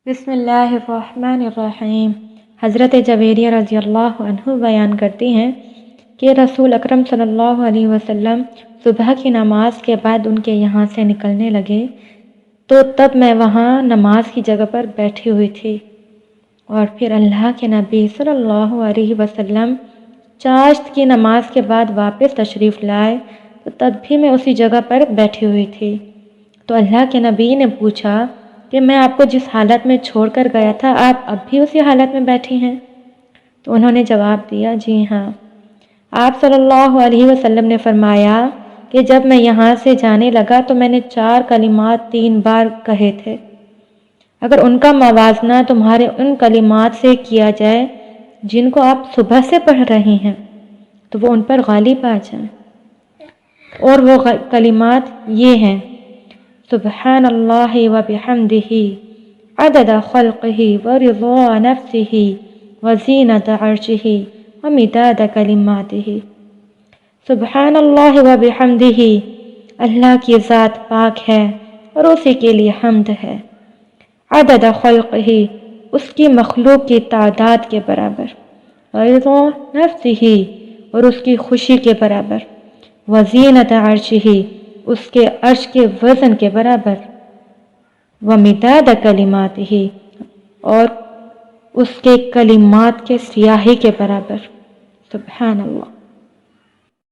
بسم اللہ الرحمن الرحیم۔ حضرت جویریہ رضی اللہ عنہ بیان کرتی ہیں کہ رسول اکرم صلی اللہ علیہ وسلم صبح کی نماز کے بعد ان کے یہاں سے نکلنے لگے تو تب میں وہاں نماز کی جگہ پر بیٹھی ہوئی تھی، اور پھر اللہ کے نبی صلی اللہ علیہ وسلم چاشت کی نماز کے بعد واپس تشریف لائے تو تب بھی میں اسی جگہ پر بیٹھی ہوئی تھی۔ تو اللہ کے نبی نے پوچھا کہ میں آپ کو جس حالت میں چھوڑ کر گیا تھا آپ اب بھی اسی حالت میں بیٹھی ہیں؟ تو انہوں نے جواب دیا، جی ہاں۔ آپ صلی اللہ علیہ وسلم نے فرمایا کہ جب میں یہاں سے جانے لگا تو میں نے 4 کلمات 3 بار کہے تھے، اگر ان کا موازنہ تمہارے ان کلمات سے کیا جائے جن کو آپ صبح سے پڑھ رہی ہیں تو وہ ان پر غالب آ جائیں، اور وہ کلمات یہ ہیں: سبحان اللہ و بحمدہ عدد خلقہ و رضا نفسہ و زینت عرشہ و مداد کلماتہ۔ سبحان اللہ و بحمدہ، اللہ کی ذات پاک ہے اور اسی کے لیے حمد ہے۔ عدد خلقہ، اس کی مخلوق کی تعداد کے برابر، و رضا نفسہ، اور اس کی خوشی کے برابر، و زینت عرشہ، اس کے عرش کے وزن کے برابر، و مداد کلماتہ، اور اس کے کلمات کے سیاہی کے برابر۔ سبحان اللہ۔